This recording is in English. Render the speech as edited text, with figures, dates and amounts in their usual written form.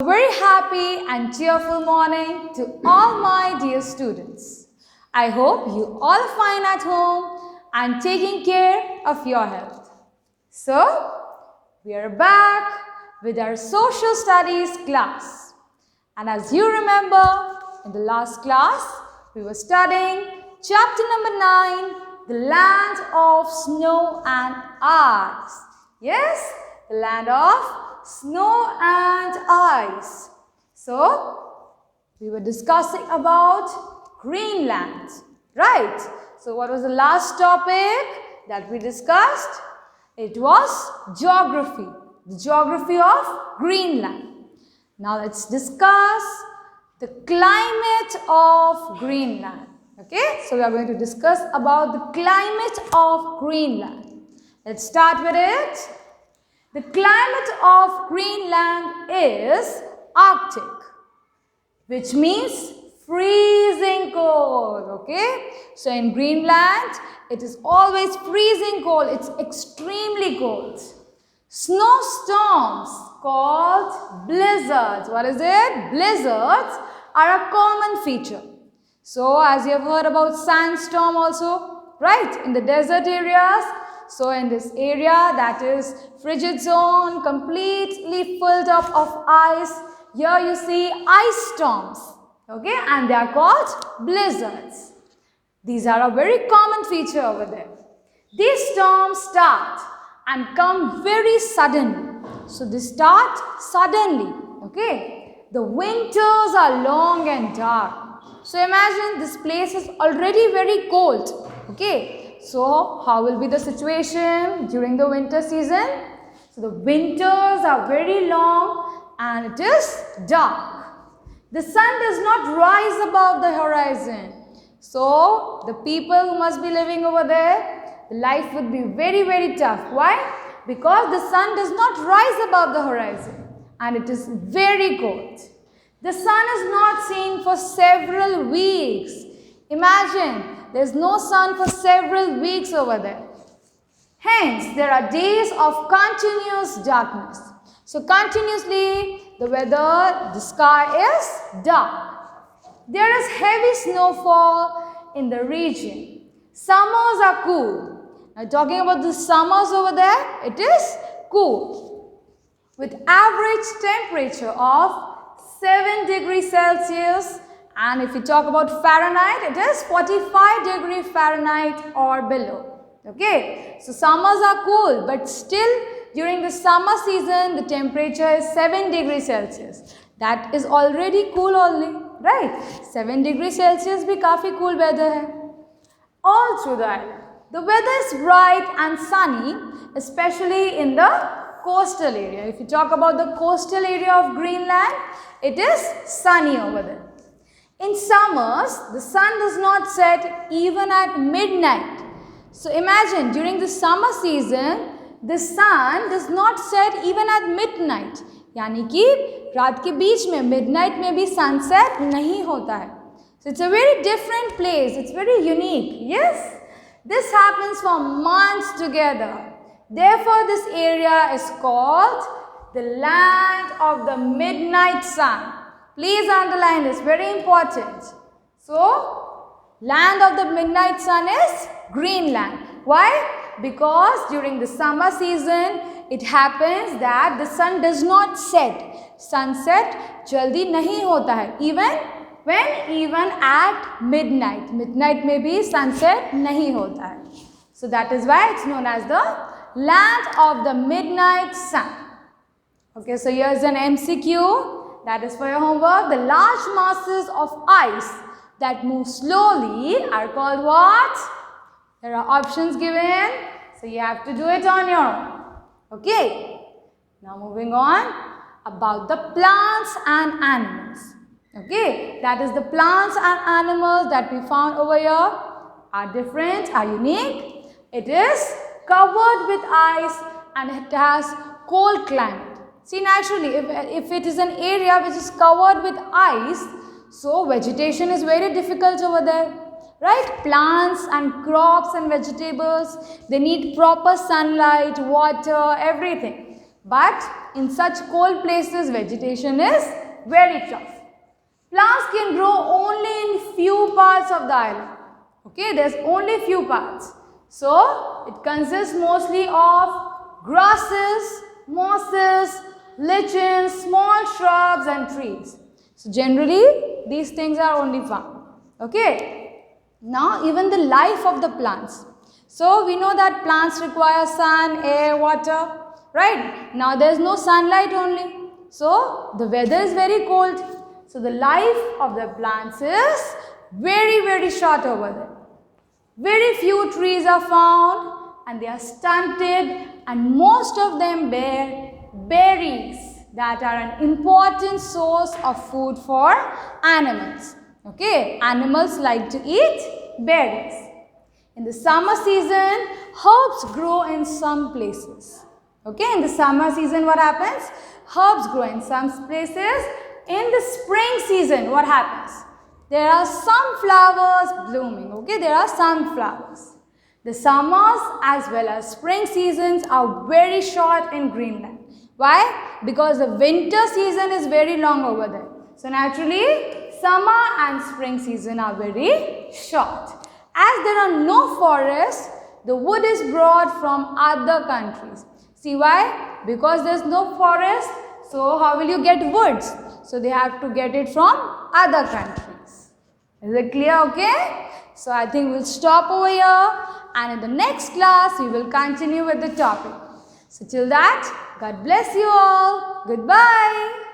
A very happy and cheerful morning to all my dear students. I hope you all are fine at home and taking care of your health. So, we are back with our social studies class. And as you remember, in the last class, we were studying chapter number 9, the land of snow and ice. Yes, the land of snow and ice. So, we were discussing about Greenland, right? So, what was the last topic that we discussed? It was geography, the geography of Greenland. Now, let's discuss the climate of Greenland. Okay, so we are going to discuss about the climate of Greenland. Let's start with it. The climate of Greenland is Arctic, which means freezing cold, okay? So in Greenland, it is always freezing cold. It's extremely cold. Snowstorms called blizzards. What is it? Blizzards are a common feature. So as you have heard about sandstorm also, right? In the desert areas. So in this area that is frigid zone, completely filled up of ice, here you see ice storms, okay, and they are called blizzards. These are a very common feature over there. These storms start and come very suddenly. So they start suddenly, okay. The winters are long and dark. So imagine this place is already very cold, okay. So, how will be the situation during the winter season? So, the winters are very long and it is dark. The sun does not rise above the horizon. So, the people who must be living over there, the life would be very, very tough. Why? Because the sun does not rise above the horizon and it is very cold. The sun is not seen for several weeks. Imagine. There is no sun for several weeks over there. Hence, there are days of continuous darkness. So, continuously, the weather, the sky is dark. There is heavy snowfall in the region. Summers are cool. Now, talking about the summers over there, it is cool. With average temperature of 7 degrees Celsius. And if we talk about Fahrenheit, it is 45 degrees Fahrenheit or below. Okay, so summers are cool, but still during the summer season, the temperature is 7 degrees Celsius. That is already cool only, right? 7 degrees Celsius bhi काफी cool weather hai. All through the island. The weather is bright and sunny, especially in the coastal area. If you talk about the coastal area of Greenland, it is sunny over there. In summers, the sun does not set even at midnight. So imagine during the summer season, the sun does not set even at midnight. यानी कि रात के बीच में midnight में भी sunset नहीं होता है. So it's a very different place. It's very unique. Yes? This happens for months together. Therefore, this area is called the land of the midnight sun. Please underline this, very important. So, land of the midnight sun is Greenland. Why? Because during the summer season, it happens that the sun does not set. Sunset jaldi nahi hota hai. Even at midnight. Midnight may be sunset nahi hota hai. So, that is why it's known as the land of the midnight sun. Okay, so here's an MCQ. That is for your homework. The large masses of ice that move slowly are called what? There are options given. So you have to do it on your own. Okay. Now moving on about the plants and animals. Okay. That is the plants and animals that we found over here are different, are unique. It is covered with ice and it has cold climate. See, naturally, if it is an area which is covered with ice, so vegetation is very difficult over there, right? Plants and crops and vegetables, they need proper sunlight, water, everything. But in such cold places, vegetation is very tough. Plants can grow only in few parts of the island. Okay, there's only few parts. So, it consists mostly of grasses, mosses, lichens, small shrubs and trees. So, generally, these things are only found. Okay. Now, even the life of the plants. So, we know that plants require sun, air, water, right? Now, there is no sunlight only. So, the weather is very cold. So, the life of the plants is very, very short over there. Very few trees are found and they are stunted, and most of them bear berries that are an important source of food for animals. Okay, animals like to eat berries. In the summer season, herbs grow in some places. Okay, in the summer season what happens? Herbs grow in some places. In the spring season what happens? There are some flowers blooming. Okay, there are some flowers. The summers as well as spring seasons are very short in Greenland. Why? Because the winter season is very long over there. So naturally, summer and spring season are very short. As there are no forests, the wood is brought from other countries. See why? Because there is no forest, so how will you get woods? So they have to get it from other countries. Is it clear? Okay? So I think we'll stop over here, and in the next class we will continue with the topic. So till that, God bless you all. Goodbye.